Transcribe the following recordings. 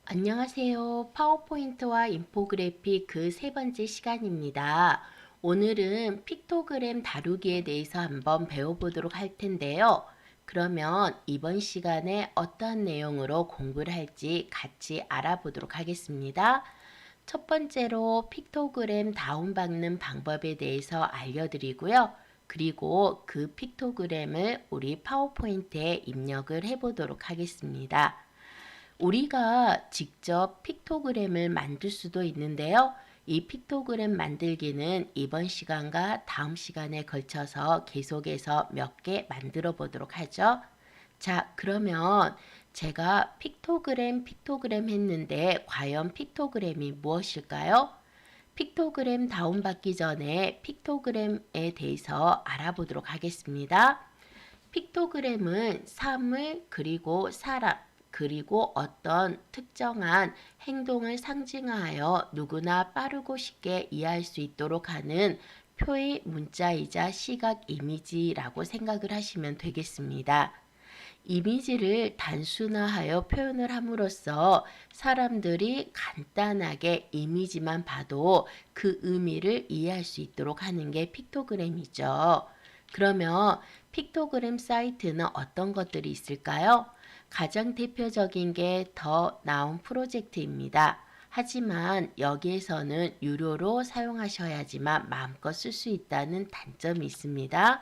안녕하세요. 파워포인트와 인포그래픽 그 세 번째 시간입니다. 오늘은 픽토그램 다루기에 대해서 한번 배워보도록 할 텐데요. 그러면 이번 시간에 어떠한 내용으로 공부를 할지 같이 알아보도록 하겠습니다. 첫 번째로 픽토그램 다운받는 방법에 대해서 알려드리고요. 그리고 그 픽토그램을 우리 파워포인트에 입력을 해보도록 하겠습니다. 우리가 직접 픽토그램을 만들 수도 있는데요. 이 픽토그램 만들기는 이번 시간과 다음 시간에 걸쳐서 계속해서 몇 개 만들어 보도록 하죠. 자, 그러면 제가 픽토그램 했는데 과연 픽토그램이 무엇일까요? 픽토그램 다운받기 전에 픽토그램에 대해서 알아보도록 하겠습니다. 픽토그램은 사물 그리고 사람 그리고 어떤 특정한 행동을 상징하여 누구나 빠르고 쉽게 이해할 수 있도록 하는 표의 문자이자 시각 이미지라고 생각을 하시면 되겠습니다. 이미지를 단순화하여 표현을 함으로써 사람들이 간단하게 이미지만 봐도 그 의미를 이해할 수 있도록 하는 게 픽토그램이죠. 그러면 픽토그램 사이트는 어떤 것들이 있을까요? 가장 대표적인 게 더 나온 프로젝트입니다. 하지만 여기에서는 유료로 사용하셔야지만 마음껏 쓸 수 있다는 단점이 있습니다.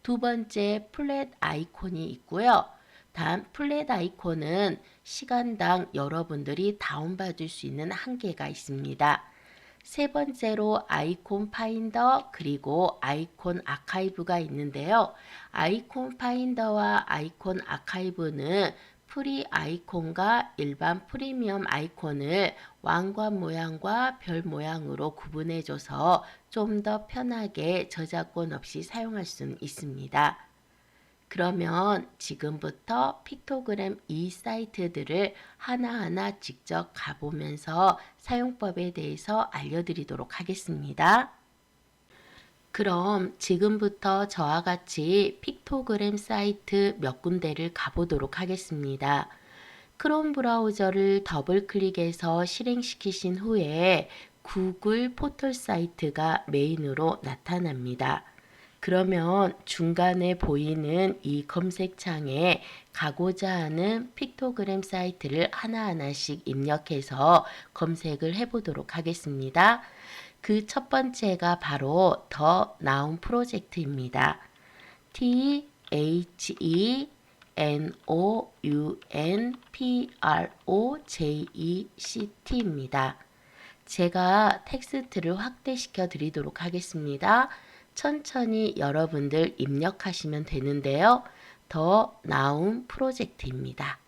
두 번째 플랫 아이콘이 있고요. 단 플랫 아이콘은 시간당 여러분들이 다운받을 수 있는 한계가 있습니다. 세 번째로 아이콘 파인더 그리고 아이콘 아카이브가 있는데요. 아이콘 파인더와 아이콘 아카이브는 프리 아이콘과 일반 프리미엄 아이콘을 왕관 모양과 별 모양으로 구분해줘서 좀 더 편하게 저작권 없이 사용할 수 있습니다. 그러면 지금부터 픽토그램 이 사이트들을 하나하나 직접 가보면서 사용법에 대해서 알려드리도록 하겠습니다. 그럼 지금부터 저와 같이 픽토그램 사이트 몇 군데를 가보도록 하겠습니다. 크롬 브라우저를 더블 클릭해서 실행시키신 후에 구글 포털 사이트가 메인으로 나타납니다. 그러면 중간에 보이는 이 검색창에 가고자 하는 픽토그램 사이트를 하나하나씩 입력해서 검색을 해보도록 하겠습니다. 그 첫 번째가 바로 더 나운 프로젝트입니다. THENOUNPROJECT입니다. 제가 텍스트를 확대시켜 드리도록 하겠습니다. 천천히 여러분들 입력하시면 되는데요. 더 나운 프로젝트입니다.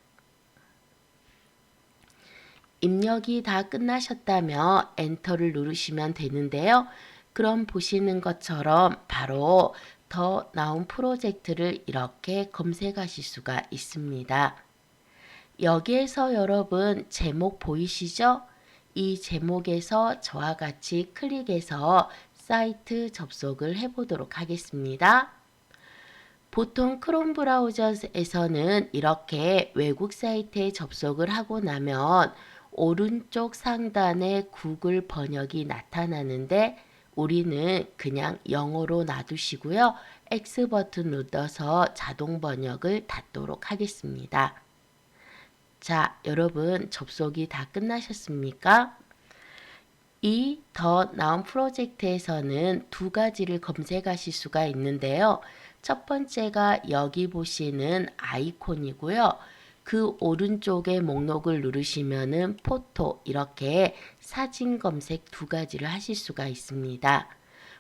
입력이 다 끝나셨다면 엔터를 누르시면 되는데요. 그럼 보시는 것처럼 바로 더 나온 프로젝트를 이렇게 검색하실 수가 있습니다. 여기에서 여러분 제목 보이시죠? 이 제목에서 저와 같이 클릭해서 사이트 접속을 해보도록 하겠습니다. 보통 크롬 브라우저에서는 이렇게 외국 사이트에 접속을 하고 나면 오른쪽 상단에 구글 번역이 나타나는데 우리는 그냥 영어로 놔두시고요. X 버튼 눌러서 자동 번역을 닫도록 하겠습니다. 자, 여러분 접속이 다 끝나셨습니까? 이 더 나온 프로젝트에서는 두 가지를 검색하실 수가 있는데요. 첫 번째가 여기 보시는 아이콘이고요. 그 오른쪽에 목록을 누르시면은 포토 이렇게 사진 검색 두 가지를 하실 수가 있습니다.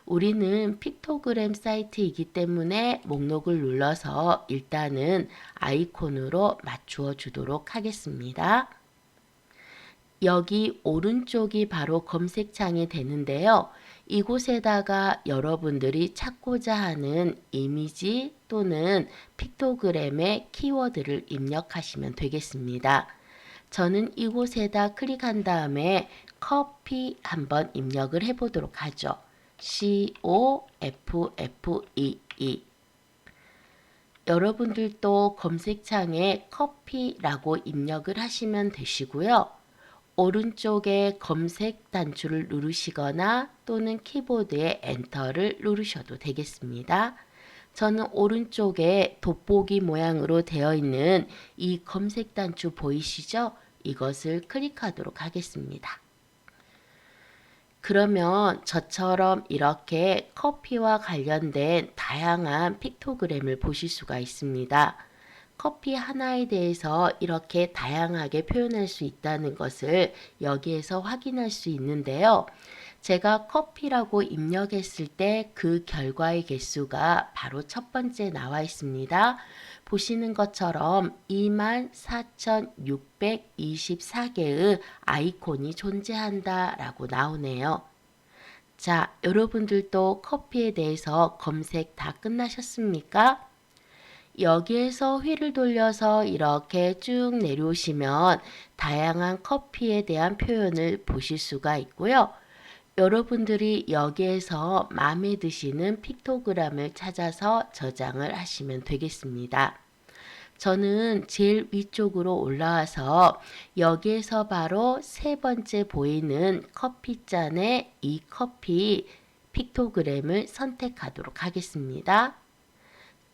우리는 픽토그램 사이트이기 때문에 목록을 눌러서 일단은 아이콘으로 맞추어 주도록 하겠습니다. 여기 오른쪽이 바로 검색창이 되는데요. 이곳에다가 여러분들이 찾고자 하는 이미지 또는 픽토그램의 키워드를 입력하시면 되겠습니다. 저는 이곳에다 클릭한 다음에 커피 한번 입력을 해보도록 하죠. COFFEE. 여러분들도 검색창에 커피라고 입력을 하시면 되시고요. 오른쪽에 검색 단추를 누르시거나 또는 키보드의 엔터를 누르셔도 되겠습니다. 저는 오른쪽에 돋보기 모양으로 되어 있는 이 검색 단추 보이시죠? 이것을 클릭하도록 하겠습니다. 그러면 저처럼 이렇게 커피와 관련된 다양한 픽토그램을 보실 수가 있습니다. 커피 하나에 대해서 이렇게 다양하게 표현할 수 있다는 것을 여기에서 확인할 수 있는데요. 제가 커피라고 입력했을 때 그 결과의 개수가 바로 첫 번째 나와 있습니다. 보시는 것처럼 24,624개의 아이콘이 존재한다 라고 나오네요. 자, 여러분들도 커피에 대해서 검색 다 끝나셨습니까? 여기에서 휠을 돌려서 이렇게 쭉 내려오시면 다양한 커피에 대한 표현을 보실 수가 있고요. 여러분들이 여기에서 마음에 드시는 픽토그램을 찾아서 저장을 하시면 되겠습니다. 저는 제일 위쪽으로 올라와서 여기에서 바로 세 번째 보이는 커피잔의 이 커피 픽토그램을 선택하도록 하겠습니다.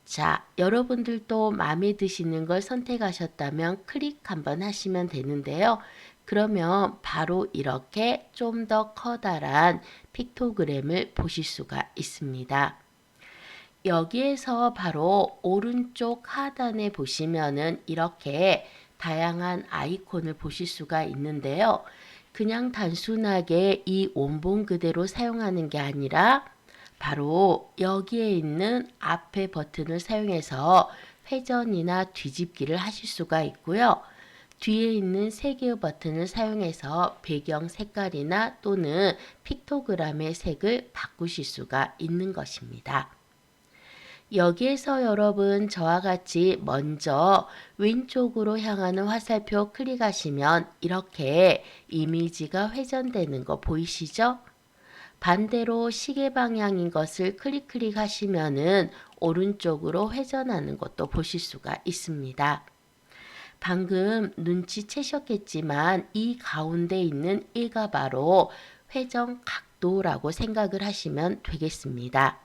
자, 여러분들도 마음에 드시는 걸 선택하셨다면 클릭 한번 하시면 되는데요. 그러면 바로 이렇게 좀 더 커다란 픽토그램을 보실 수가 있습니다. 여기에서 바로 오른쪽 하단에 보시면은 이렇게 다양한 아이콘을 보실 수가 있는데요. 그냥 단순하게 이 원본 그대로 사용하는 게 아니라 바로 여기에 있는 앞에 버튼을 사용해서 회전이나 뒤집기를 하실 수가 있고요. 뒤에 있는 세 개의 버튼을 사용해서 배경 색깔이나 또는 픽토그램의 색을 바꾸실 수가 있는 것입니다. 여기에서 여러분 저와 같이 먼저 왼쪽으로 향하는 화살표 클릭하시면 이렇게 이미지가 회전되는 거 보이시죠? 반대로 시계 방향인 것을 클릭하시면은 오른쪽으로 회전하는 것도 보실 수가 있습니다. 방금 눈치채셨겠지만 이 가운데 있는 1가 바로 회전 각도라고 생각을 하시면 되겠습니다.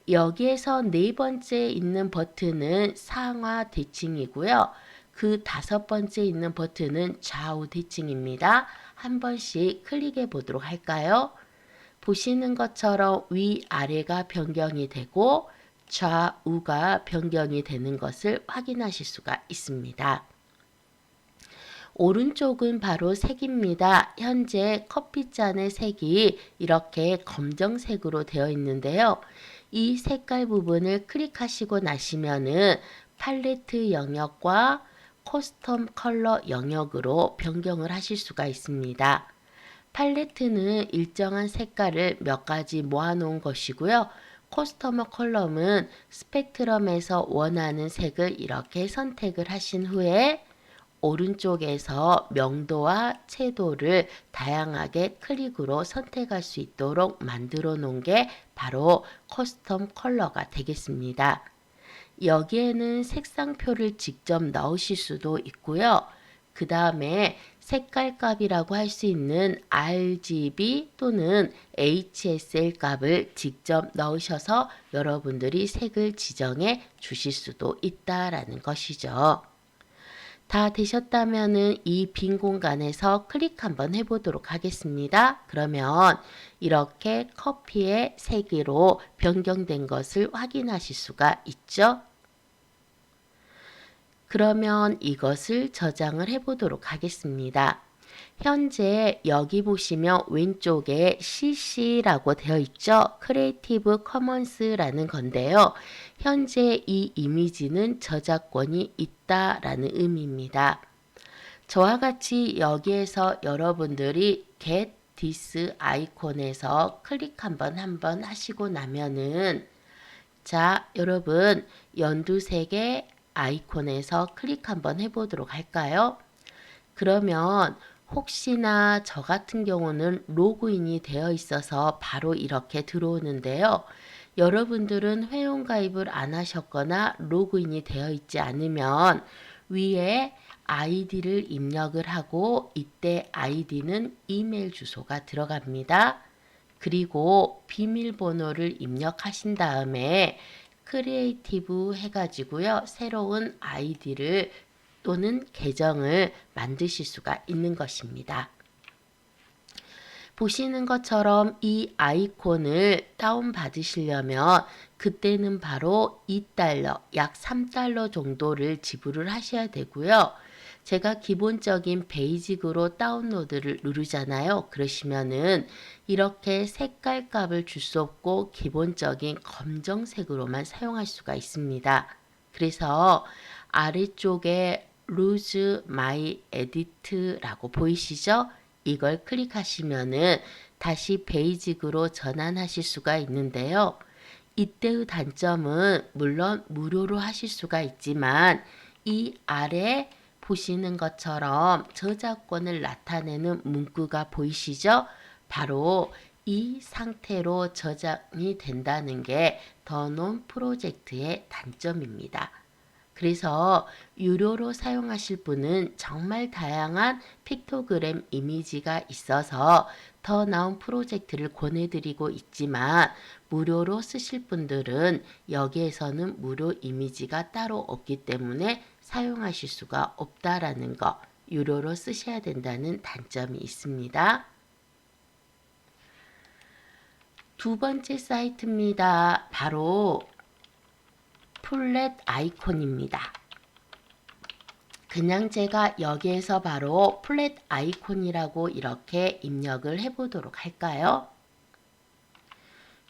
여기에서 네 번째 있는 버튼은 상하 대칭이고요. 그 다섯 번째 있는 버튼은 좌우 대칭입니다. 한 번씩 클릭해 보도록 할까요? 보시는 것처럼 위아래가 변경이 되고 좌우가 변경이 되는 것을 확인하실 수가 있습니다. 오른쪽은 바로 색입니다. 현재 커피잔의 색이 이렇게 검정색으로 되어 있는데요. 이 색깔 부분을 클릭하시고 나시면은 팔레트 영역과 커스텀 컬러 영역으로 변경을 하실 수가 있습니다. 팔레트는 일정한 색깔을 몇 가지 모아놓은 것이고요. 커스터머 컬럼은 스펙트럼에서 원하는 색을 이렇게 선택을 하신 후에 오른쪽에서 명도와 채도를 다양하게 클릭으로 선택할 수 있도록 만들어 놓은 게 바로 커스텀 컬러가 되겠습니다. 여기에는 색상표를 직접 넣으실 수도 있고요. 그 다음에 색깔 값이라고 할 수 있는 RGB 또는 HSL 값을 직접 넣으셔서 여러분들이 색을 지정해 주실 수도 있다라는 것이죠. 다 되셨다면은 이 빈 공간에서 클릭 한번 해보도록 하겠습니다. 그러면 이렇게 커피의 색으로 변경된 것을 확인하실 수가 있죠. 그러면 이것을 저장을 해보도록 하겠습니다. 현재 여기 보시면 왼쪽에 CC라고 되어 있죠. 크리에이티브 커먼스라는 건데요. 현재 이 이미지는 저작권이 있다라는 의미입니다. 저와 같이 여기에서 여러분들이 Get This 아이콘에서 클릭 한번 하시고 나면은 자, 여러분 연두색의 아이콘에서 클릭 한번 해보도록 할까요? 그러면 혹시나 저 같은 경우는 로그인이 되어 있어서 바로 이렇게 들어오는데요. 여러분들은 회원가입을 안 하셨거나 로그인이 되어 있지 않으면 위에 아이디를 입력을 하고 이때 아이디는 이메일 주소가 들어갑니다. 그리고 비밀번호를 입력하신 다음에 크리에이티브 해가지고요. 새로운 아이디를 또는 계정을 만드실 수가 있는 것입니다. 보시는 것처럼 이 아이콘을 다운받으시려면 그때는 바로 2달러, 약 3달러 정도를 지불을 하셔야 되고요. 제가 기본적인 베이직으로 다운로드를 누르잖아요. 그러시면은 이렇게 색깔 값을 줄 수 없고 기본적인 검정색으로만 사용할 수가 있습니다. 그래서 아래쪽에 Lose My Edit라고 보이시죠? 이걸 클릭하시면은 다시 베이직으로 전환하실 수가 있는데요. 이때의 단점은 물론 무료로 하실 수가 있지만 이 아래 보시는 것처럼 저작권을 나타내는 문구가 보이시죠? 바로 이 상태로 저장이 된다는 게 더 논 프로젝트의 단점입니다. 그래서 유료로 사용하실 분은 정말 다양한 픽토그램 이미지가 있어서 더 나은 프로젝트를 권해드리고 있지만 무료로 쓰실 분들은 여기에서는 무료 이미지가 따로 없기 때문에 사용하실 수가 없다라는 거, 유료로 쓰셔야 된다는 단점이 있습니다. 두 번째 사이트입니다. 바로 플랫 아이콘입니다. 그냥 제가 여기에서 바로 플랫 아이콘이라고 이렇게 입력을 해보도록 할까요?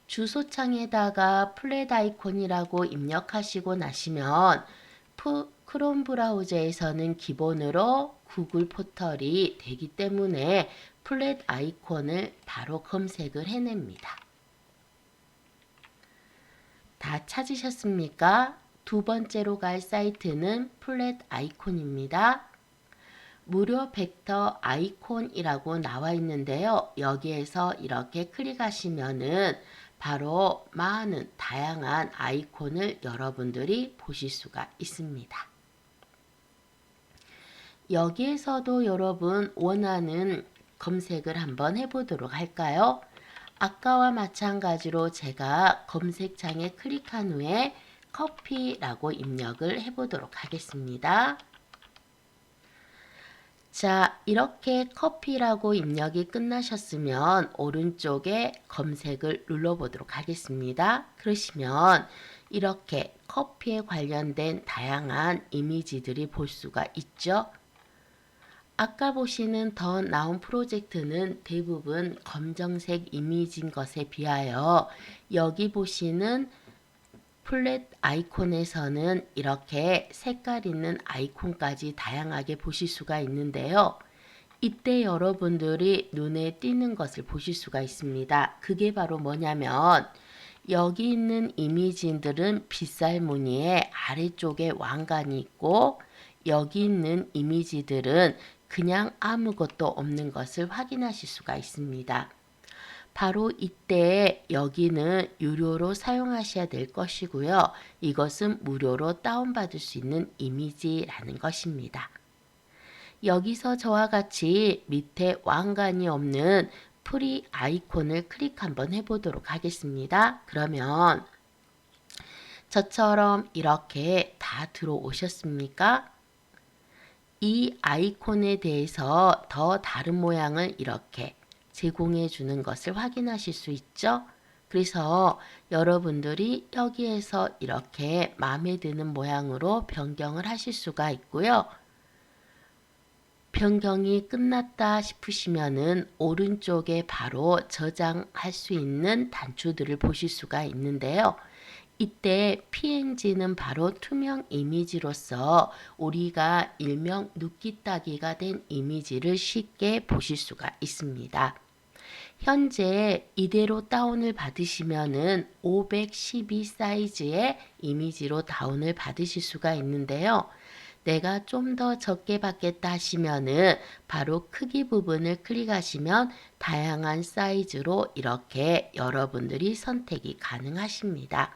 주소창에다가 플랫 아이콘이라고 입력하시고 나시면 크롬 브라우저에서는 기본으로 구글 포털이 되기 때문에 플랫 아이콘을 바로 검색을 해냅니다. 다 찾으셨습니까? 두 번째로 갈 사이트는 플랫 아이콘입니다. 무료 벡터 아이콘이라고 나와 있는데요. 여기에서 이렇게 클릭하시면은 바로 많은 다양한 아이콘을 여러분들이 보실 수가 있습니다. 여기에서도 여러분 원하는 검색을 한번 해보도록 할까요? 아까와 마찬가지로 제가 검색창에 클릭한 후에 커피라고 입력을 해보도록 하겠습니다. 자, 이렇게 커피라고 입력이 끝나셨으면 오른쪽에 검색을 눌러보도록 하겠습니다. 그러시면 이렇게 커피에 관련된 다양한 이미지들이 볼 수가 있죠. 아까 보시는 더 나온 프로젝트는 대부분 검정색 이미지인 것에 비하여 여기 보시는 플랫 아이콘에서는 이렇게 색깔 있는 아이콘까지 다양하게 보실 수가 있는데요. 이때 여러분들이 눈에 띄는 것을 보실 수가 있습니다. 그게 바로 뭐냐면 여기 있는 이미지들은 빗살 무늬의 아래쪽에 왕관이 있고 여기 있는 이미지들은 그냥 아무것도 없는 것을 확인하실 수가 있습니다. 바로 이때 여기는 유료로 사용하셔야 될 것이고요. 이것은 무료로 다운받을 수 있는 이미지라는 것입니다. 여기서 저와 같이 밑에 왕관이 없는 프리 아이콘을 클릭 한번 해보도록 하겠습니다. 그러면 저처럼 이렇게 다 들어오셨습니까? 이 아이콘에 대해서 더 다른 모양을 이렇게 제공해 주는 것을 확인하실 수 있죠. 그래서 여러분들이 여기에서 이렇게 마음에 드는 모양으로 변경을 하실 수가 있고요. 변경이 끝났다 싶으시면은 오른쪽에 바로 저장할 수 있는 단추들을 보실 수가 있는데요. 이때 PNG는 바로 투명 이미지로서 우리가 일명 눕기따기가 된 이미지를 쉽게 보실 수가 있습니다. 현재 이대로 다운을 받으시면은 512 사이즈의 이미지로 다운을 받으실 수가 있는데요. 내가 좀 더 적게 받겠다 하시면은 바로 크기 부분을 클릭하시면 다양한 사이즈로 이렇게 여러분들이 선택이 가능하십니다.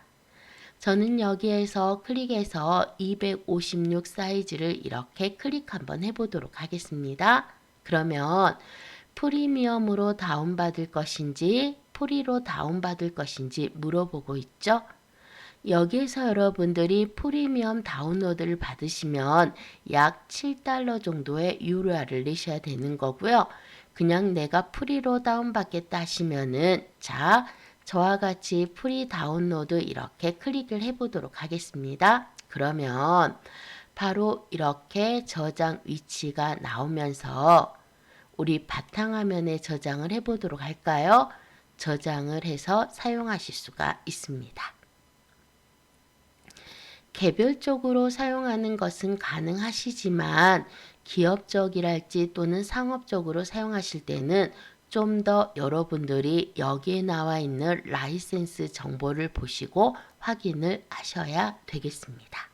저는 여기에서 클릭해서 256 사이즈를 이렇게 클릭 한번 해보도록 하겠습니다. 그러면 프리미엄으로 다운받을 것인지 프리로 다운받을 것인지 물어보고 있죠. 여기에서 여러분들이 프리미엄 다운로드를 받으시면 약 7달러 정도의 URL을 내셔야 되는 거고요. 그냥 내가 프리로 다운받겠다 하시면은 자, 저와 같이 프리 다운로드 이렇게 클릭을 해보도록 하겠습니다. 그러면 바로 이렇게 저장 위치가 나오면서 우리 바탕화면에 저장을 해보도록 할까요? 저장을 해서 사용하실 수가 있습니다. 개별적으로 사용하는 것은 가능하시지만 기업적이랄지 또는 상업적으로 사용하실 때는 좀 더 여러분들이 여기에 나와 있는 라이센스 정보를 보시고 확인을 하셔야 되겠습니다.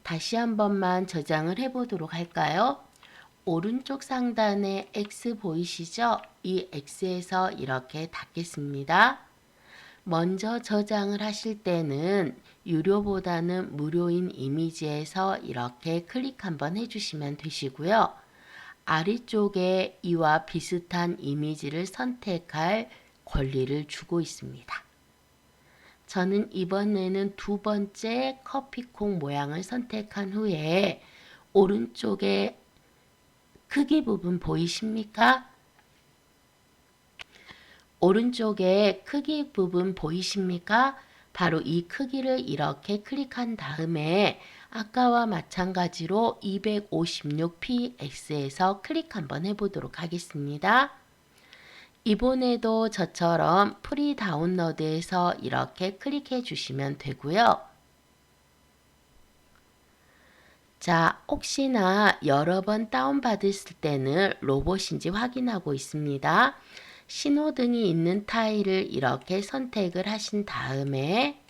다시 한 번만 저장을 해보도록 할까요? 오른쪽 상단에 X 보이시죠? 이 X에서 이렇게 닫겠습니다. 먼저 저장을 하실 때는 유료보다는 무료인 이미지에서 이렇게 클릭 한번 해주시면 되시고요. 아래쪽에 이와 비슷한 이미지를 선택할 권리를 주고 있습니다. 저는 이번에는 두 번째 커피콩 모양을 선택한 후에 오른쪽에 크기 부분 보이십니까? 오른쪽에 크기 부분 보이십니까? 바로 이 크기를 이렇게 클릭한 다음에 아까와 마찬가지로 256px에서 클릭 한번 해보도록 하겠습니다. 이번에도 저처럼 프리 다운로드에서 이렇게 클릭해 주시면 되고요. 자, 혹시나 여러 번 다운받았을 때는 로봇인지 확인하고 있습니다. 신호등이 있는 타일을 이렇게 선택을 하신 다음에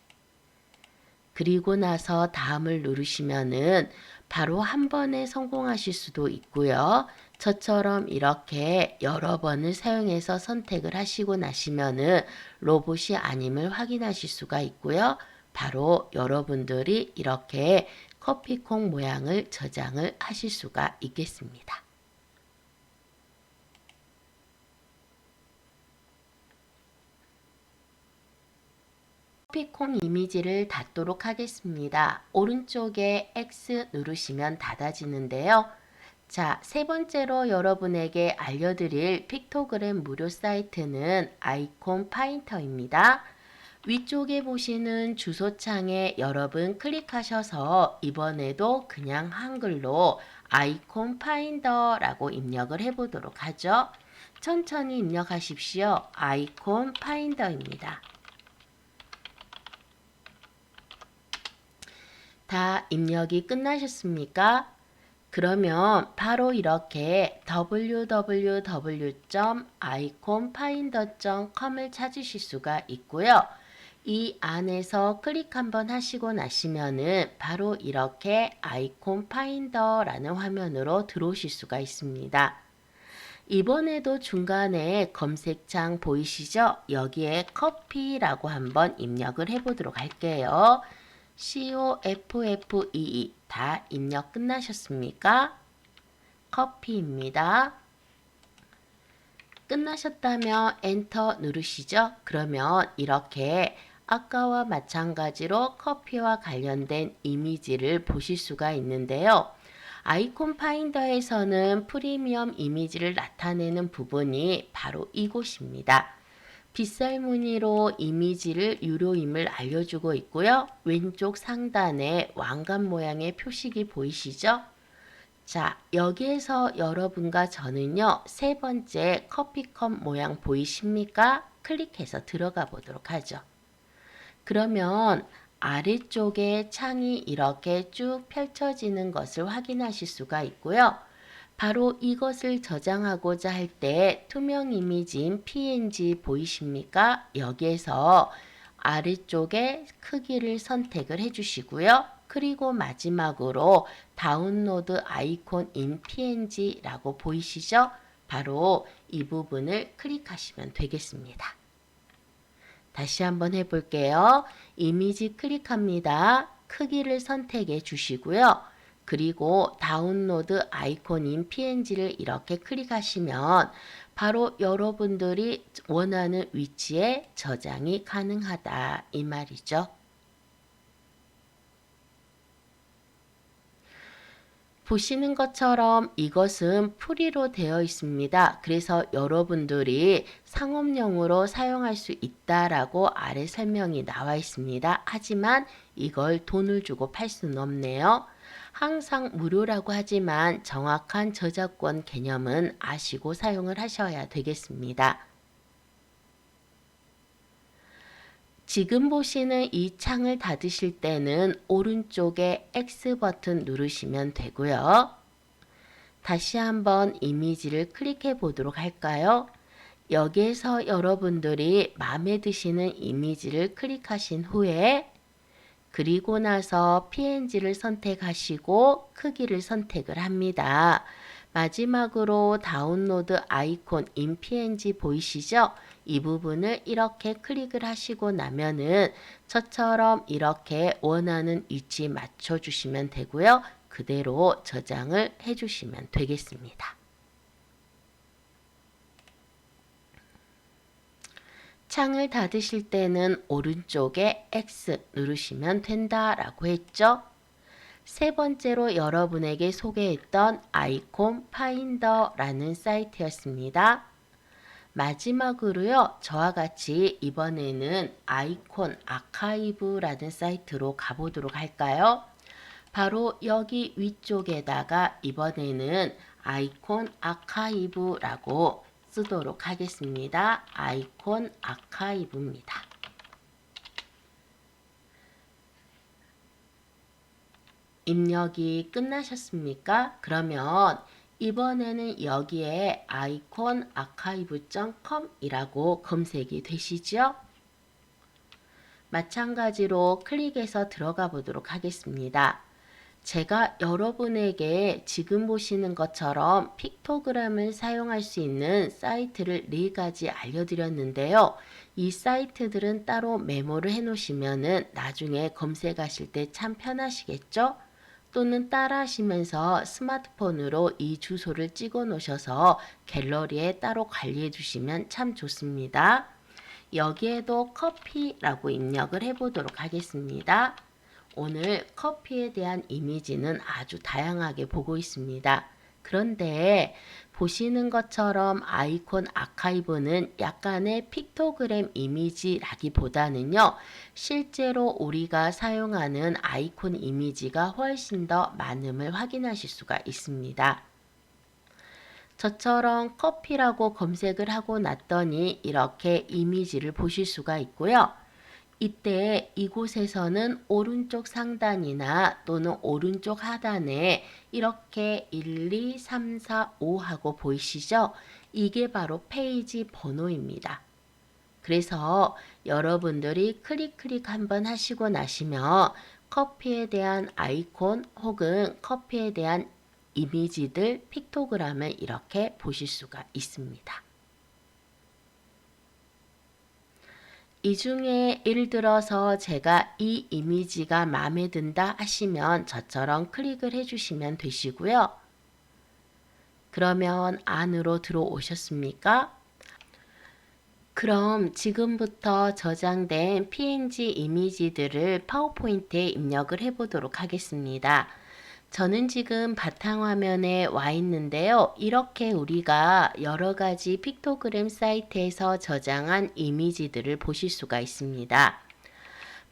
그리고 나서 다음을 누르시면은 바로 한 번에 성공하실 수도 있고요. 저처럼 이렇게 여러 번을 사용해서 선택을 하시고 나시면은 로봇이 아님을 확인하실 수가 있고요. 바로 여러분들이 이렇게 커피콩 모양을 저장을 하실 수가 있겠습니다. 커피콩 이미지를 닫도록 하겠습니다. 오른쪽에 X 누르시면 닫아지는데요. 자, 세 번째로 여러분에게 알려드릴 픽토그램 무료 사이트는 아이콘 파인터입니다. 위쪽에 보시는 주소창에 여러분 클릭하셔서 이번에도 그냥 한글로 아이콘 파인더라고 입력을 해보도록 하죠. 천천히 입력하십시오. 아이콘 파인더입니다. 다 입력이 끝나셨습니까? 그러면 바로 이렇게 www.iconfinder.com을 찾으실 수가 있고요. 이 안에서 클릭 한번 하시고 나시면은 바로 이렇게 아이콘 파인더라는 화면으로 들어오실 수가 있습니다. 이번에도 중간에 검색창 보이시죠? 여기에 커피라고 한번 입력을 해보도록 할게요. COFFEE 다 입력 끝나셨습니까? 커피입니다. 끝나셨다면 엔터 누르시죠? 그러면 이렇게 아까와 마찬가지로 커피와 관련된 이미지를 보실 수가 있는데요. 아이콘 파인더에서는 프리미엄 이미지를 나타내는 부분이 바로 이곳입니다. 빗살 무늬로 이미지를 유료임을 알려주고 있고요. 왼쪽 상단에 왕관 모양의 표식이 보이시죠? 자, 여기에서 여러분과 저는요, 세 번째 커피컵 모양 보이십니까? 클릭해서 들어가 보도록 하죠. 그러면 아래쪽에 창이 이렇게 쭉 펼쳐지는 것을 확인하실 수가 있고요. 바로 이것을 저장하고자 할 때 투명 이미지인 PNG 보이십니까? 여기에서 아래쪽에 크기를 선택을 해주시고요. 그리고 마지막으로 다운로드 아이콘 인 PNG라고 보이시죠? 바로 이 부분을 클릭하시면 되겠습니다. 다시 한번 해볼게요. 이미지 클릭합니다. 크기를 선택해 주시고요. 그리고 다운로드 아이콘인 PNG를 이렇게 클릭하시면 바로 여러분들이 원하는 위치에 저장이 가능하다 이 말이죠. 보시는 것처럼 이것은 프리로 되어 있습니다. 그래서 여러분들이 상업용으로 사용할 수 있다라고 아래 설명이 나와 있습니다. 하지만 이걸 돈을 주고 팔 수는 없네요. 항상 무료라고 하지만 정확한 저작권 개념은 아시고 사용을 하셔야 되겠습니다. 지금 보시는 이 창을 닫으실 때는 오른쪽에 X 버튼 누르시면 되고요. 다시 한번 이미지를 클릭해 보도록 할까요? 여기에서 여러분들이 마음에 드시는 이미지를 클릭하신 후에 그리고 나서 PNG를 선택하시고 크기를 선택을 합니다. 마지막으로 다운로드 아이콘 in PNG 보이시죠? 이 부분을 이렇게 클릭을 하시고 나면은 저처럼 이렇게 원하는 위치 맞춰주시면 되고요. 그대로 저장을 해주시면 되겠습니다. 창을 닫으실 때는 오른쪽에 X 누르시면 된다라고 했죠. 세 번째로 여러분에게 소개했던 아이콘 파인더라는 사이트였습니다. 마지막으로요. 저와 같이 이번에는 아이콘 아카이브라는 사이트로 가보도록 할까요? 바로 여기 위쪽에다가 이번에는 아이콘 아카이브라고 쓰도록 하겠습니다. 아이콘 아카이브입니다. 입력이 끝나셨습니까? 그러면 이번에는 여기에 아이콘 아카이브.com 이라고 검색이 되시죠? 마찬가지로 클릭해서 들어가 보도록 하겠습니다. 제가 여러분에게 지금 보시는 것처럼 픽토그램을 사용할 수 있는 사이트를 4가지 알려드렸는데요. 이 사이트들은 따로 메모를 해 놓으시면 나중에 검색하실 때 참 편하시겠죠? 또는 따라 하시면서 스마트폰으로 이 주소를 찍어 놓으셔서 갤러리에 따로 관리해 주시면 참 좋습니다. 여기에도 커피라고 입력을 해 보도록 하겠습니다. 오늘 커피에 대한 이미지는 아주 다양하게 보고 있습니다. 그런데 보시는 것처럼 아이콘 아카이브는 약간의 픽토그램 이미지라기보다는요. 실제로 우리가 사용하는 아이콘 이미지가 훨씬 더 많음을 확인하실 수가 있습니다. 저처럼 커피라고 검색을 하고 났더니 이렇게 이미지를 보실 수가 있고요. 이때 이곳에서는 오른쪽 상단이나 또는 오른쪽 하단에 이렇게 1, 2, 3, 4, 5 하고 보이시죠? 이게 바로 페이지 번호입니다. 그래서 여러분들이 클릭 한번 하시고 나시면 커피에 대한 아이콘 혹은 커피에 대한 이미지들, 픽토그램을 이렇게 보실 수가 있습니다. 이 중에 예를 들어서 제가 이 이미지가 마음에 든다 하시면 저처럼 클릭을 해주시면 되시고요. 그러면 안으로 들어오셨습니까? 그럼 지금부터 저장된 PNG 이미지들을 파워포인트에 입력을 해보도록 하겠습니다. 저는 지금 바탕화면에 와 있는데요. 이렇게 우리가 여러 가지 픽토그램 사이트에서 저장한 이미지들을 보실 수가 있습니다.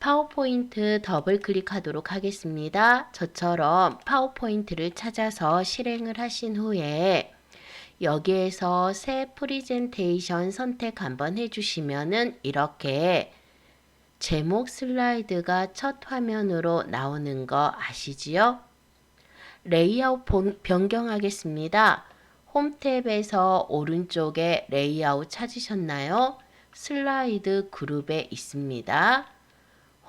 파워포인트 더블 클릭하도록 하겠습니다. 저처럼 파워포인트를 찾아서 실행을 하신 후에 여기에서 새 프리젠테이션 선택 한번 해주시면은 이렇게 제목 슬라이드가 첫 화면으로 나오는 거 아시지요? 레이아웃 변경하겠습니다. 홈 탭에서 오른쪽에 레이아웃 찾으셨나요? 슬라이드 그룹에 있습니다.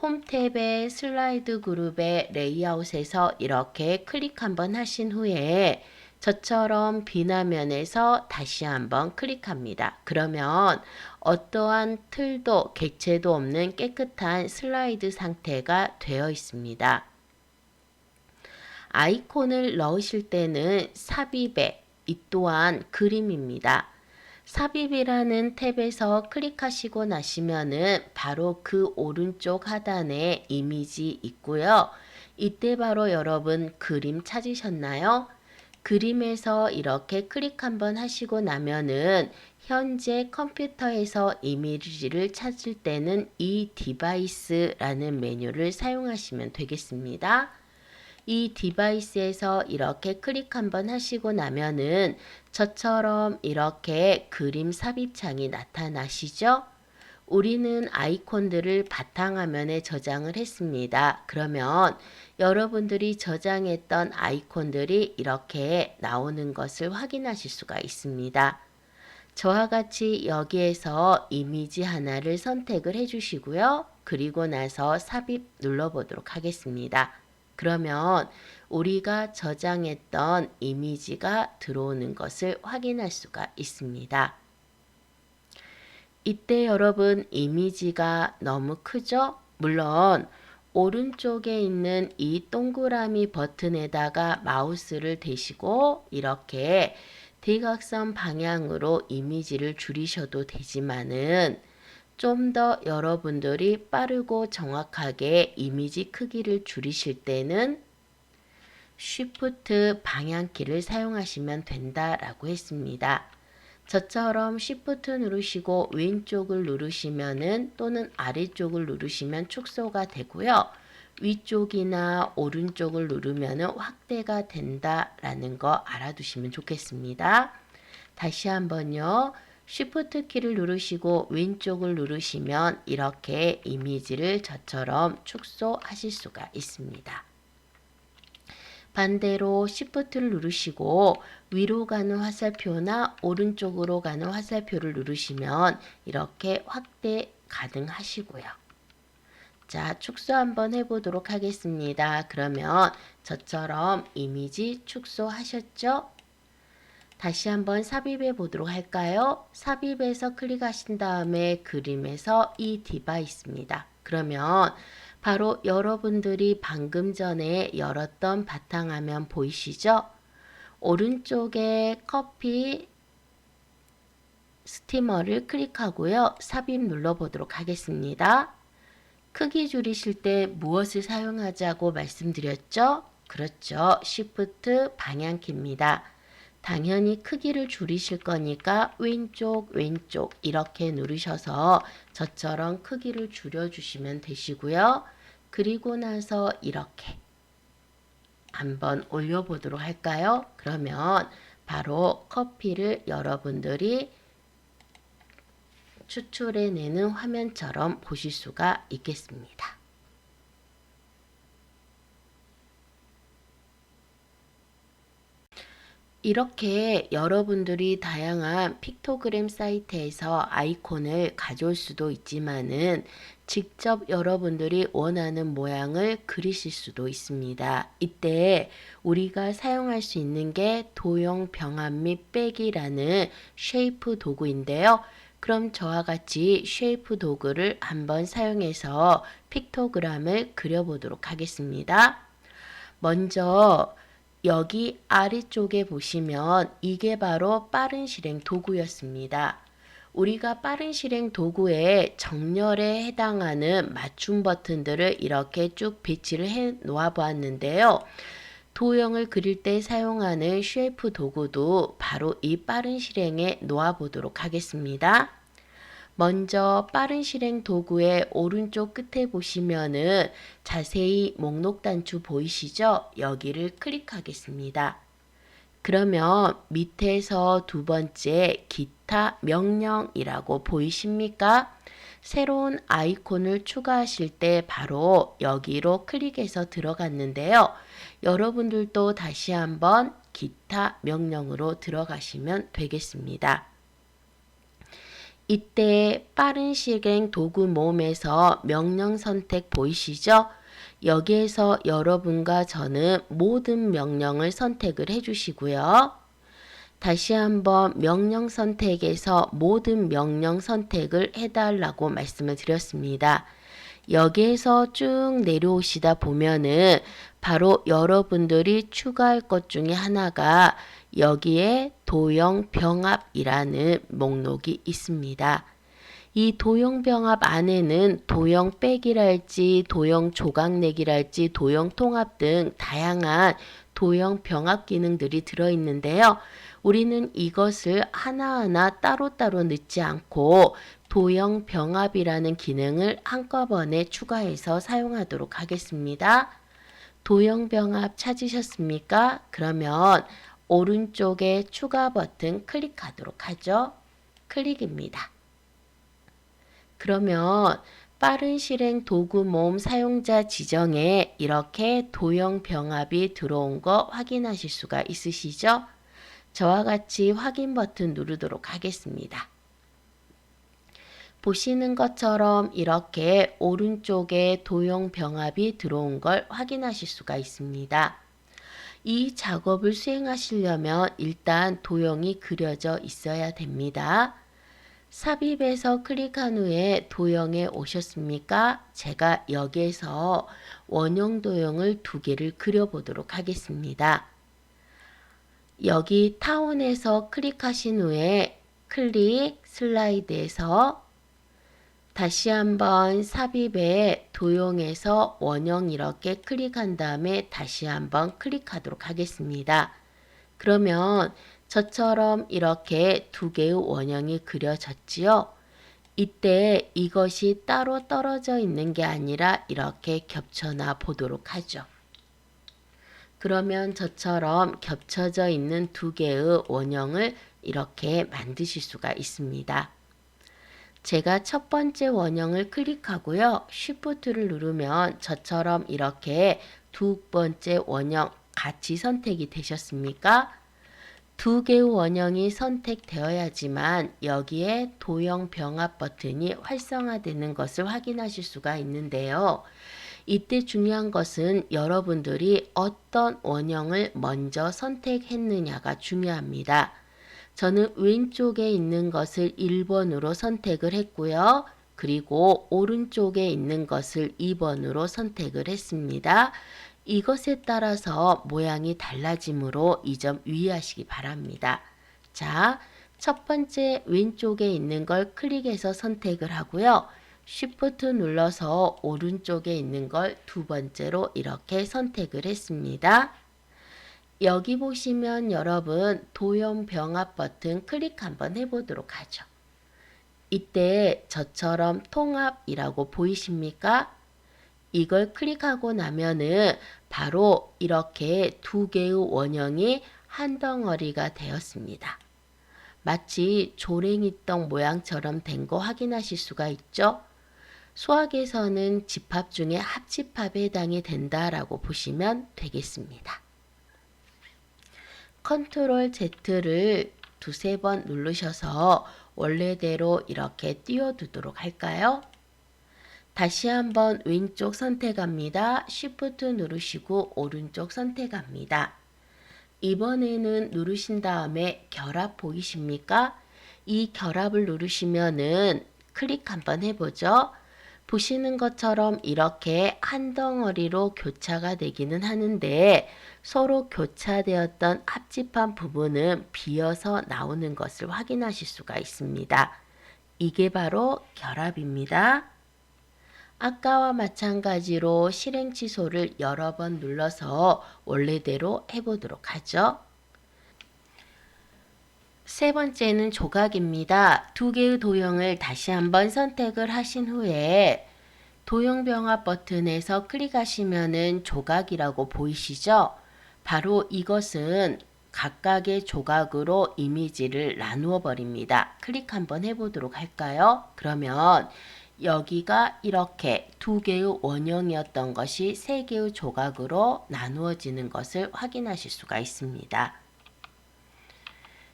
홈 탭의 슬라이드 그룹의 레이아웃에서 이렇게 클릭 한번 하신 후에 저처럼 비화면에서 다시 한번 클릭합니다. 그러면 어떠한 틀도 객체도 없는 깨끗한 슬라이드 상태가 되어 있습니다. 아이콘을 넣으실 때는 삽입에 이 또한 그림입니다. 삽입이라는 탭에서 클릭하시고 나시면은 바로 그 오른쪽 하단에 이미지 있고요. 이때 바로 여러분 그림 찾으셨나요? 그림에서 이렇게 클릭 한번 하시고 나면은 현재 컴퓨터에서 이미지를 찾을 때는 이 디바이스라는 메뉴를 사용하시면 되겠습니다. 이 디바이스에서 이렇게 클릭 한번 하시고 나면은 저처럼 이렇게 그림 삽입창이 나타나시죠? 우리는 아이콘들을 바탕화면에 저장을 했습니다. 그러면 여러분들이 저장했던 아이콘들이 이렇게 나오는 것을 확인하실 수가 있습니다. 저와 같이 여기에서 이미지 하나를 선택을 해주시고요. 그리고 나서 삽입 눌러보도록 하겠습니다. 그러면 우리가 저장했던 이미지가 들어오는 것을 확인할 수가 있습니다. 이때 여러분 이미지가 너무 크죠? 물론 오른쪽에 있는 이 동그라미 버튼에다가 마우스를 대시고 이렇게 대각선 방향으로 이미지를 줄이셔도 되지만은 좀 더 여러분들이 빠르고 정확하게 이미지 크기를 줄이실 때는 Shift 방향키를 사용하시면 된다라고 했습니다. 저처럼 Shift 누르시고 왼쪽을 누르시면은 또는 아래쪽을 누르시면 축소가 되고요. 위쪽이나 오른쪽을 누르면은 확대가 된다라는 거 알아두시면 좋겠습니다. 다시 한번요. Shift 키를 누르시고 왼쪽을 누르시면 이렇게 이미지를 저처럼 축소하실 수가 있습니다. 반대로 Shift를 누르시고 위로 가는 화살표나 오른쪽으로 가는 화살표를 누르시면 이렇게 확대 가능하시고요. 자, 축소 한번 해보도록 하겠습니다. 그러면 저처럼 이미지 축소하셨죠? 다시 한번 삽입해 보도록 할까요? 삽입에서 클릭하신 다음에 그림에서 이 디바이스입니다. 그러면 바로 여러분들이 방금 전에 열었던 바탕화면 보이시죠? 오른쪽에 커피 스티머를 클릭하고요. 삽입 눌러보도록 하겠습니다. 크기 줄이실 때 무엇을 사용하자고 말씀드렸죠? 그렇죠. Shift 방향키입니다. 당연히 크기를 줄이실 거니까 왼쪽 이렇게 누르셔서 저처럼 크기를 줄여주시면 되시고요. 그리고 나서 이렇게 한번 올려보도록 할까요? 그러면 바로 커피를 여러분들이 추출해내는 화면처럼 보실 수가 있겠습니다. 이렇게 여러분들이 다양한 픽토그램 사이트에서 아이콘을 가져올 수도 있지만은 직접 여러분들이 원하는 모양을 그리실 수도 있습니다. 이때 우리가 사용할 수 있는 게 도형 병합 및 빼기라는 쉐이프 도구인데요. 그럼 저와 같이 쉐이프 도구를 한번 사용해서 픽토그램을 그려보도록 하겠습니다. 먼저 여기 아래쪽에 보시면 이게 바로 빠른 실행 도구였습니다. 우리가 빠른 실행 도구의 정렬에 해당하는 맞춤 버튼들을 이렇게 쭉 배치를 해 놓아 보았는데요. 도형을 그릴 때 사용하는 쉐이프 도구도 바로 이 빠른 실행에 놓아 보도록 하겠습니다. 먼저 빠른 실행 도구의 오른쪽 끝에 보시면은 자세히 목록 단추 보이시죠? 여기를 클릭하겠습니다. 그러면 밑에서 두 번째 기타 명령이라고 보이십니까? 새로운 아이콘을 추가하실 때 바로 여기로 클릭해서 들어갔는데요. 여러분들도 다시 한번 기타 명령으로 들어가시면 되겠습니다. 이때 빠른 실행 도구 모음에서 명령 선택 보이시죠? 여기에서 여러분과 저는 모든 명령을 선택을 해주시고요. 다시 한번 명령 선택에서 모든 명령 선택을 해달라고 말씀을 드렸습니다. 여기에서 쭉 내려오시다 보면은 바로 여러분들이 추가할 것 중에 하나가 여기에 도형 병합이라는 목록이 있습니다. 이 도형 병합 안에는 도형 빼기랄지 도형 조각내기랄지 도형 통합 등 다양한 도형 병합 기능들이 들어있는데요. 우리는 이것을 하나하나 따로따로 넣지 않고 도형 병합이라는 기능을 한꺼번에 추가해서 사용하도록 하겠습니다. 도형 병합 찾으셨습니까? 그러면 오른쪽에 추가 버튼 클릭하도록 하죠. 클릭입니다. 그러면 빠른 실행 도구 모음 사용자 지정에 이렇게 도형 병합이 들어온 거 확인하실 수가 있으시죠? 저와 같이 확인 버튼 누르도록 하겠습니다. 보시는 것처럼 이렇게 오른쪽에 도형 병합이 들어온 걸 확인하실 수가 있습니다. 이 작업을 수행하시려면 일단 도형이 그려져 있어야 됩니다. 삽입에서 클릭한 후에 도형에 오셨습니까? 제가 여기에서 원형 도형을 2개를 그려보도록 하겠습니다. 여기 타원에서 클릭하신 후에 클릭 슬라이드에서 다시 한번 삽입에 도형에서 원형 이렇게 클릭한 다음에 다시 한번 클릭하도록 하겠습니다. 그러면 저처럼 이렇게 2개의 원형이 그려졌지요. 이때 이것이 따로 떨어져 있는 게 아니라 이렇게 겹쳐나 보도록 하죠. 그러면 저처럼 겹쳐져 있는 2개의 원형을 이렇게 만드실 수가 있습니다. 제가 첫 번째 원형을 클릭하고요. Shift를 누르면 저처럼 이렇게 2번째 원형 같이 선택이 되셨습니까? 2개의 원형이 선택되어야지만 여기에 도형 병합 버튼이 활성화되는 것을 확인하실 수가 있는데요. 이때 중요한 것은 여러분들이 어떤 원형을 먼저 선택했느냐가 중요합니다. 저는 왼쪽에 있는 것을 1번으로 선택을 했고요. 그리고 오른쪽에 있는 것을 2번으로 선택을 했습니다. 이것에 따라서 모양이 달라지므로 이 점 유의하시기 바랍니다. 자, 첫 번째 왼쪽에 있는 걸 클릭해서 선택을 하고요. Shift 눌러서 오른쪽에 있는 걸 2번째로 이렇게 선택을 했습니다. 여기 보시면 여러분 도형 병합 버튼 클릭 한번 해보도록 하죠. 이때 저처럼 통합이라고 보이십니까? 이걸 클릭하고 나면은 바로 이렇게 2개의 원형이 한 덩어리가 되었습니다. 마치 조랭이떡 모양처럼 된 거 확인하실 수가 있죠? 수학에서는 집합 중에 합집합에 해당이 된다라고 보시면 되겠습니다. 컨트롤 Z를 2-3번 누르셔서 원래대로 이렇게 띄워두도록 할까요? 다시 한번 왼쪽 선택합니다. Shift 누르시고 오른쪽 선택합니다. 이번에는 누르신 다음에 결합 보이십니까? 이 결합을 누르시면은 클릭 한번 해보죠. 보시는 것처럼 이렇게 한 덩어리로 교차가 되기는 하는데 서로 교차되었던 합집한 부분은 비어서 나오는 것을 확인하실 수가 있습니다. 이게 바로 결합입니다. 아까와 마찬가지로 실행 취소를 여러 번 눌러서 원래대로 해보도록 하죠. 세 번째는 조각입니다. 2개의 도형을 다시 한번 선택을 하신 후에 도형 병합 버튼에서 클릭하시면은 조각이라고 보이시죠? 바로 이것은 각각의 조각으로 이미지를 나누어 버립니다. 클릭 한번 해보도록 할까요? 그러면 여기가 이렇게 2개의 원형이었던 것이 3개의 조각으로 나누어지는 것을 확인하실 수가 있습니다.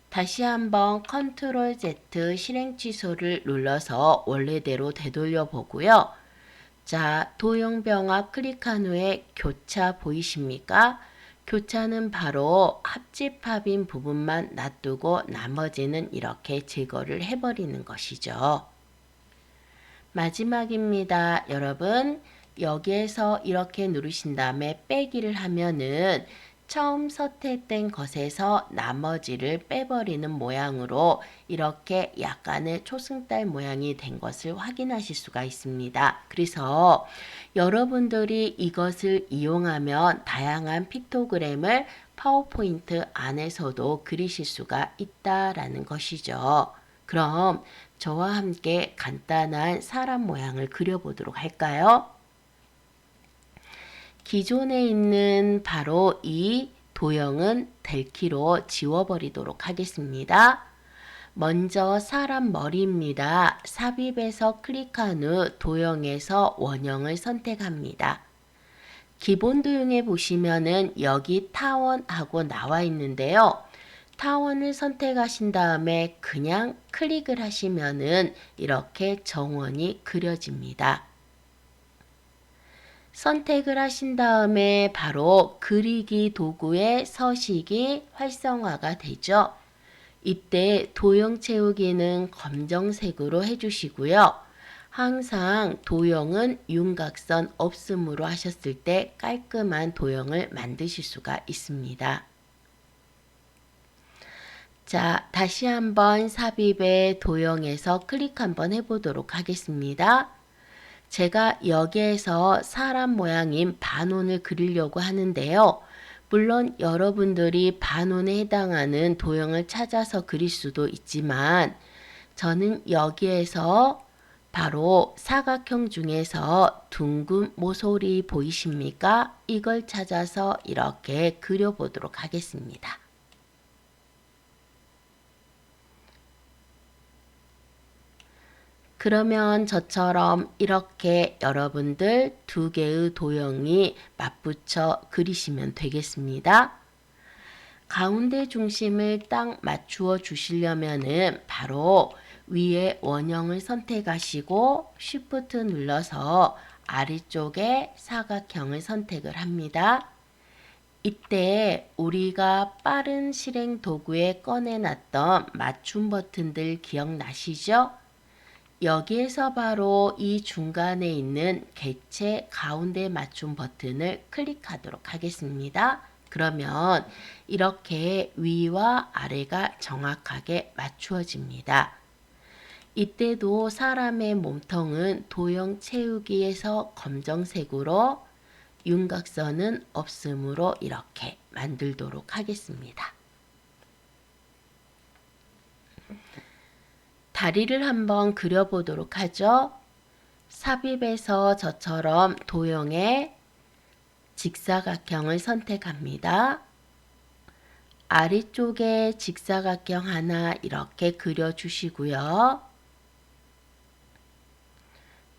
다시 한번 컨트롤 Z 실행 취소를 눌러서 원래대로 되돌려 보고요. 자, 도형병합 클릭한 후에 교차 보이십니까? 교차는 바로 합집합인 부분만 놔두고 나머지는 이렇게 제거를 해버리는 것이죠. 마지막입니다. 여러분, 여기에서 이렇게 누르신 다음에 빼기를 하면은 처음 선택된 것에서 나머지를 빼버리는 모양으로 이렇게 약간의 초승달 모양이 된 것을 확인하실 수가 있습니다. 그래서 여러분들이 이것을 이용하면 다양한 픽토그램을 파워포인트 안에서도 그리실 수가 있다라는 것이죠. 그럼 저와 함께 간단한 사람 모양을 그려보도록 할까요? 기존에 있는 바로 이 도형은 델키로 지워버리도록 하겠습니다. 먼저 사람 머리입니다. 삽입에서 클릭한 후 도형에서 원형을 선택합니다. 기본 도형에 보시면은 여기 타원하고 나와 있는데요. 타원을 선택하신 다음에 그냥 클릭을 하시면은 이렇게 정원이 그려집니다. 선택을 하신 다음에 바로 그리기 도구의 서식이 활성화가 되죠. 이때 도형 채우기는 검정색으로 해주시고요. 항상 도형은 윤곽선 없음으로 하셨을 때 깔끔한 도형을 만드실 수가 있습니다. 자, 다시 한번 삽입의 도형에서 클릭 한번 해보도록 하겠습니다. 제가 여기에서 사람 모양인 반원을 그리려고 하는데요. 물론 여러분들이 반원에 해당하는 도형을 찾아서 그릴 수도 있지만 저는 여기에서 바로 사각형 중에서 둥근 모서리 보이십니까? 이걸 찾아서 이렇게 그려보도록 하겠습니다. 그러면 저처럼 이렇게 여러분들 두 개의 도형이 맞붙여 그리시면 되겠습니다. 가운데 중심을 딱 맞추어 주시려면은 바로 위에 원형을 선택하시고 Shift 눌러서 아래쪽에 사각형을 선택을 합니다. 이때 우리가 빠른 실행 도구에 꺼내놨던 맞춤 버튼들 기억나시죠? 여기에서 바로 이 중간에 있는 객체 가운데 맞춤 버튼을 클릭하도록 하겠습니다. 그러면 이렇게 위와 아래가 정확하게 맞추어집니다. 이때도 사람의 몸통은 도형 채우기에서 검정색으로 윤곽선은 없음으로 이렇게 만들도록 하겠습니다. 다리를 한번 그려보도록 하죠. 삽입에서 저처럼 도형의 직사각형을 선택합니다. 아래쪽에 직사각형 하나 이렇게 그려주시고요.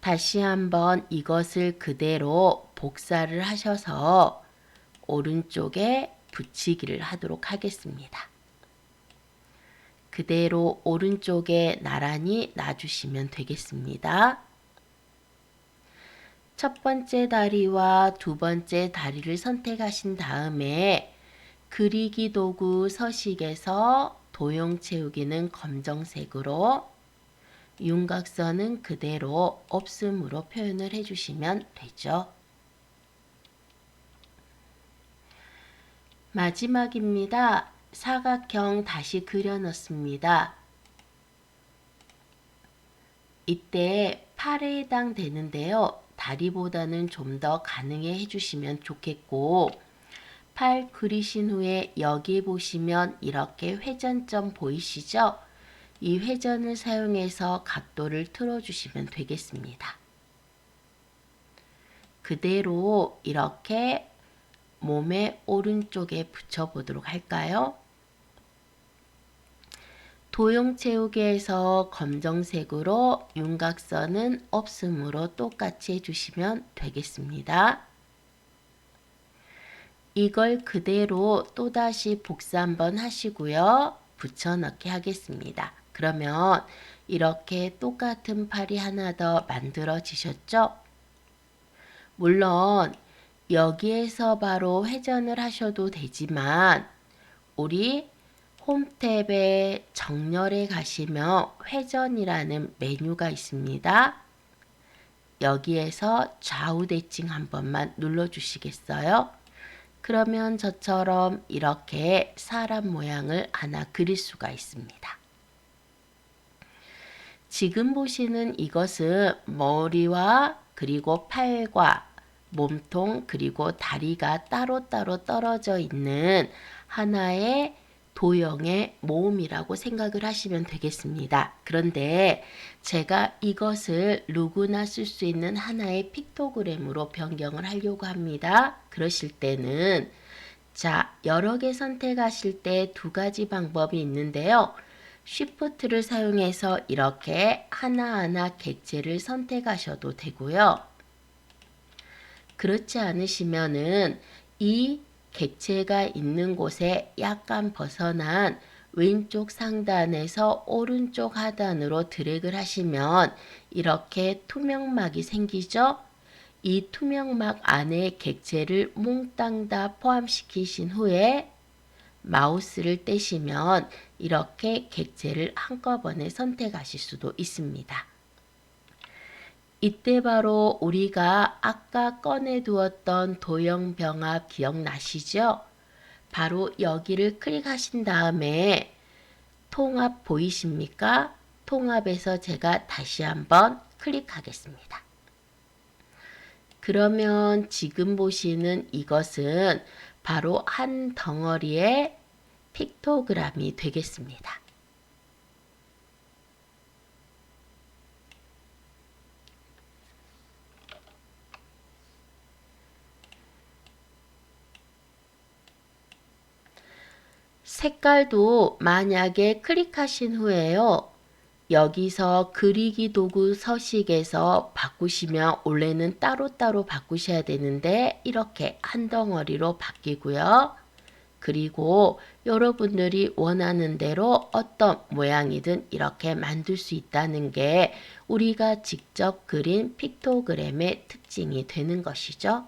다시 한번 이것을 그대로 복사를 하셔서 오른쪽에 붙이기를 하도록 하겠습니다. 그대로 오른쪽에 나란히 놔주시면 되겠습니다. 첫 번째 다리와 두 번째 다리를 선택하신 다음에 그리기 도구 서식에서 도형 채우기는 검정색으로 윤곽선은 그대로 없음으로 표현을 해주시면 되죠. 마지막입니다. 사각형 다시 그려 넣습니다. 이때 팔에 해당되는데요. 다리보다는 좀 더 가능해 해주시면 좋겠고 팔 그리신 후에 여기 보시면 이렇게 회전점 보이시죠? 이 회전을 사용해서 각도를 틀어주시면 되겠습니다. 그대로 이렇게 몸의 오른쪽에 붙여보도록 할까요? 도형 채우기에서 검정색으로 윤곽선은 없음으로 똑같이 해주시면 되겠습니다. 이걸 그대로 또다시 복사 한번 하시고요. 붙여넣기 하겠습니다. 그러면 이렇게 똑같은 팔이 하나 더 만들어지셨죠? 물론 여기에서 바로 회전을 하셔도 되지만 우리 홈탭에 정렬에 가시면 회전이라는 메뉴가 있습니다. 여기에서 좌우 대칭 한 번만 눌러주시겠어요? 그러면 저처럼 이렇게 사람 모양을 하나 그릴 수가 있습니다. 지금 보시는 이것은 머리와 그리고 팔과 몸통 그리고 다리가 따로따로 떨어져 있는 하나의 도형의 모음이라고 생각을 하시면 되겠습니다. 그런데 제가 이것을 누구나 쓸 수 있는 하나의 픽토그램으로 변경을 하려고 합니다. 그러실 때는 자, 여러 개 선택하실 때 두 가지 방법이 있는데요. 쉬프트를 사용해서 이렇게 하나하나 객체를 선택하셔도 되고요. 그렇지 않으시면은 이 객체가 있는 곳에 약간 벗어난 왼쪽 상단에서 오른쪽 하단으로 드래그를 하시면 이렇게 투명막이 생기죠. 이 투명막 안에 객체를 몽땅 다 포함시키신 후에 마우스를 떼시면 이렇게 객체를 한꺼번에 선택하실 수도 있습니다. 이때 바로 우리가 아까 꺼내 두었던 도형 병합 기억나시죠? 바로 여기를 클릭하신 다음에 통합 보이십니까? 통합에서 제가 다시 한번 클릭하겠습니다. 그러면 지금 보시는 이것은 바로 한 덩어리의 픽토그램이 되겠습니다. 색깔도 만약에 클릭하신 후에요. 여기서 그리기 도구 서식에서 바꾸시면 원래는 따로따로 바꾸셔야 되는데 이렇게 한 덩어리로 바뀌고요. 그리고 여러분들이 원하는 대로 어떤 모양이든 이렇게 만들 수 있다는 게 우리가 직접 그린 픽토그램의 특징이 되는 것이죠.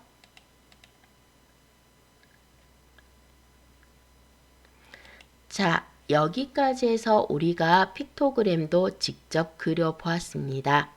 자, 여기까지 해서 우리가 픽토그램도 직접 그려 보았습니다.